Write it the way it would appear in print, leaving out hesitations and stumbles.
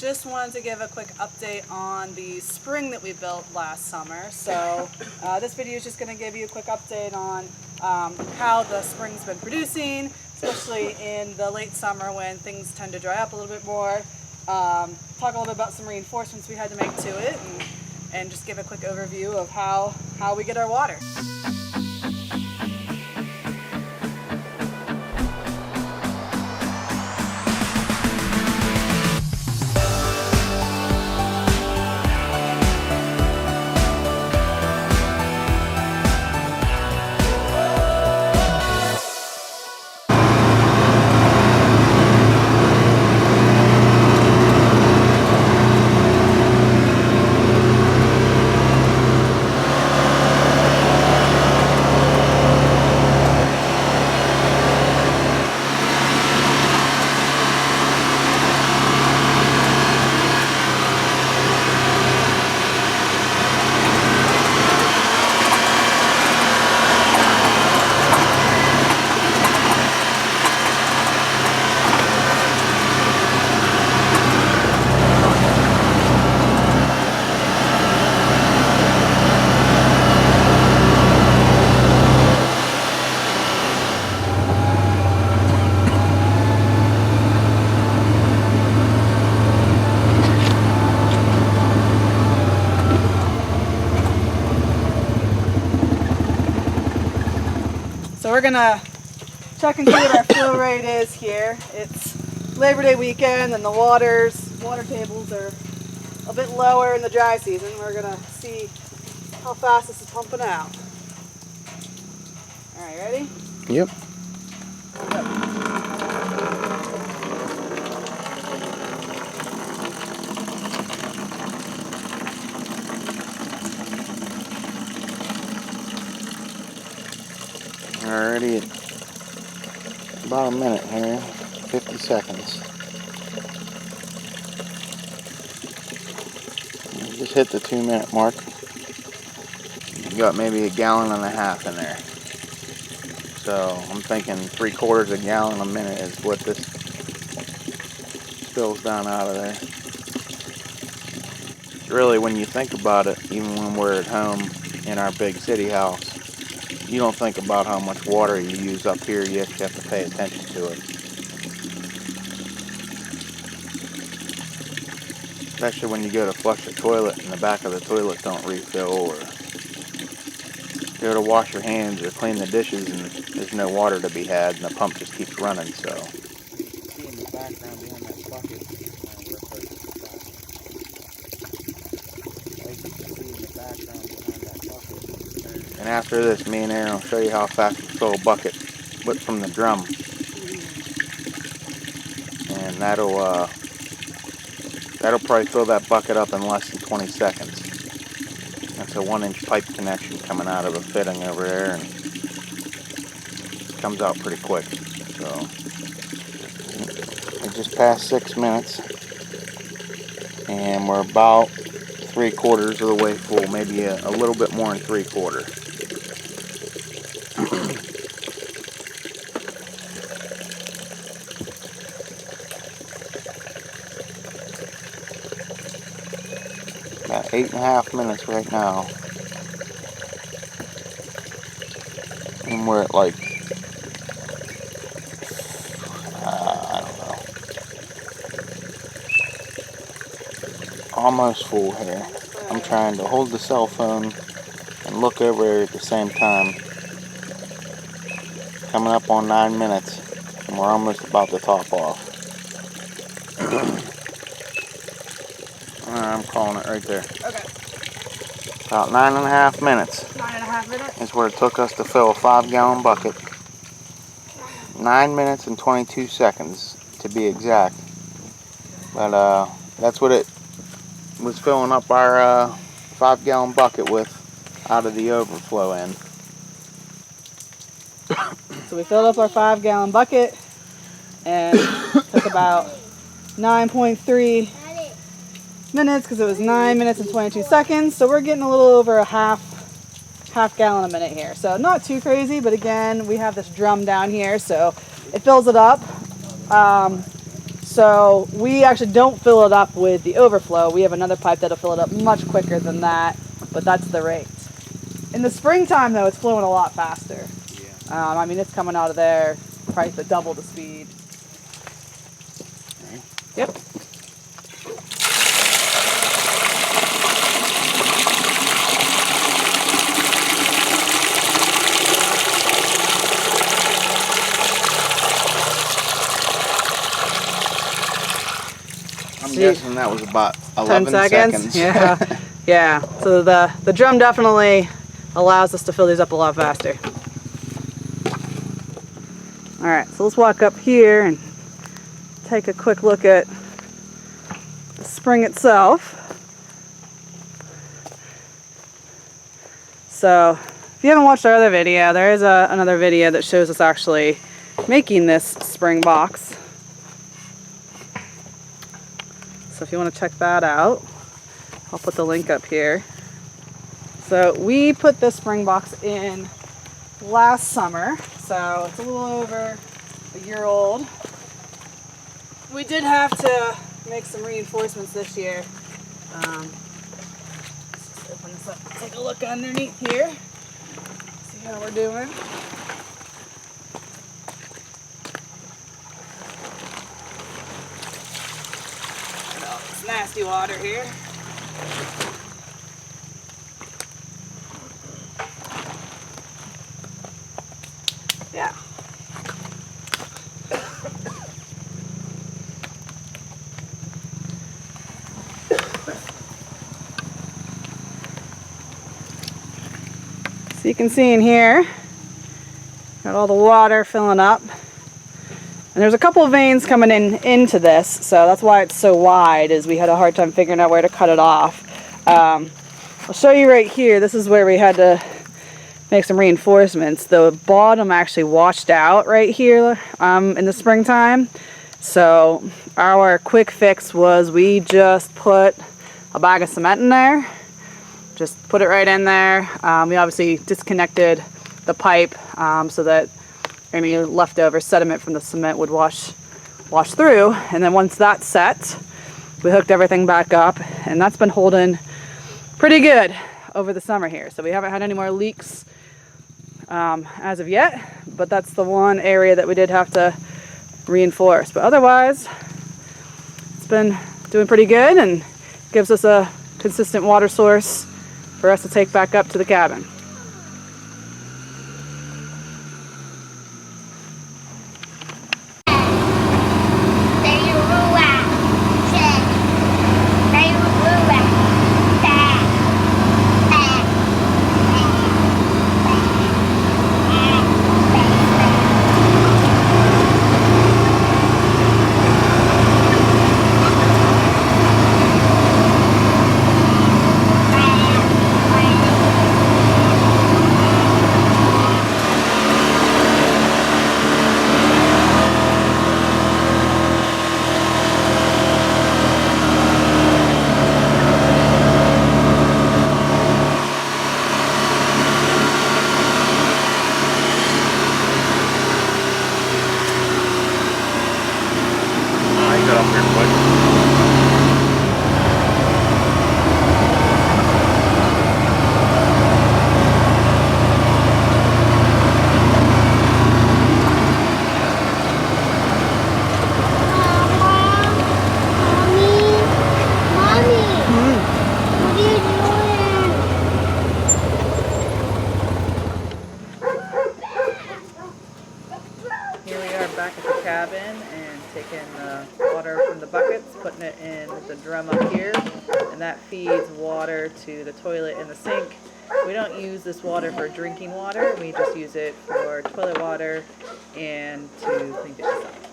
Just wanted to give a quick update on the spring that we built last summer. So this video is just going to give you a quick update on how the spring's been producing, especially in the late summer when things tend to dry up a little bit more. Talk a little bit about some reinforcements we had to make to it, and just give a quick overview of how we get our water. So we're gonna check and see what our flow rate is here. It's Labor Day weekend and the water tables are a bit lower in the dry season. We're gonna see how fast this is pumping out. All right, ready? Yep. Already at about a minute here, 50 seconds. We just hit the 2-minute mark. You got maybe 1.5 gallons in there. So I'm thinking 3/4 gallon a minute is what this spills down out of there. Really, when you think about it, even when we're at home in our big city house, you don't think about how much water you use up here, yet you have to pay attention to it. Especially when you go to flush the toilet and the back of the toilet don't refill, or go to wash your hands or clean the dishes and there's no water to be had and the pump just keeps running. So you can see in the background behind that bucket, and after this, me and Aaron will show you how fast we fill a bucket from the drum. And that'll probably fill that bucket up in less than 20 seconds. That's a 1-inch pipe connection coming out of a fitting over there, and it comes out pretty quick. So we just passed 6 minutes, and we're about 3/4 of the way full, maybe a little bit more than 3/4. About 8.5 minutes right now, and we're at like I don't know, almost full here. I'm trying to hold the cell phone and look over there at the same time. Coming up on 9 minutes, and we're almost about to top off. I'm calling it right there. Okay. About 9.5 minutes. 9.5 minutes? Is where it took us to fill a 5-gallon bucket. 9 minutes and 22 seconds to be exact. But that's what it was filling up our 5-gallon bucket with out of the overflow end. So we filled up our 5-gallon bucket and took about 9.3 minutes because it was 9 minutes and 22 seconds. So we're getting a little over a half gallon a minute here. So not too crazy, but again, we have this drum down here, so it fills it up. So we actually don't fill it up with the overflow. We have another pipe that'll fill it up much quicker than that, but that's the rate. In the springtime though, it's flowing a lot faster. Yeah. I mean, it's coming out of there probably to double the speed. Right. Yep. I'm guessing that was about 11 10 seconds. Yeah. Yeah. So the drum definitely allows us to fill these up a lot faster. All right, so let's walk up here and take a quick look at the spring itself. So if you haven't watched our other video, there is another video that shows us actually making this spring box. So if you want to check that out, I'll put the link up here. So we put this spring box in last summer, so it's a little over a year old. We did have to make some reinforcements this year. Let's just open this up, take a look underneath here, see how we're doing. Look at all this nasty water here. Yeah. So you can see in here, got all the water filling up. And there's a couple of veins coming into this, so that's why it's so wide, is we had a hard time figuring out where to cut it off. I'll show you right here, this is where we had to make some reinforcements. The bottom actually washed out right here in the springtime. So our quick fix was we just put a bag of cement in there. Just put it right in there. We obviously disconnected the pipe so that any leftover sediment from the cement would wash through. And then once that's set, we hooked everything back up, and that's been holding pretty good over the summer here. So we haven't had any more leaks as of yet, but that's the one area that we did have to reinforce. But otherwise, it's been doing pretty good and gives us a consistent water source for us to take back up to the cabin. Back at the cabin and taking the water from the buckets, putting it in the drum up here, and that feeds water to the toilet and the sink. We don't use this water for drinking water, we just use it for toilet water and to clean things up.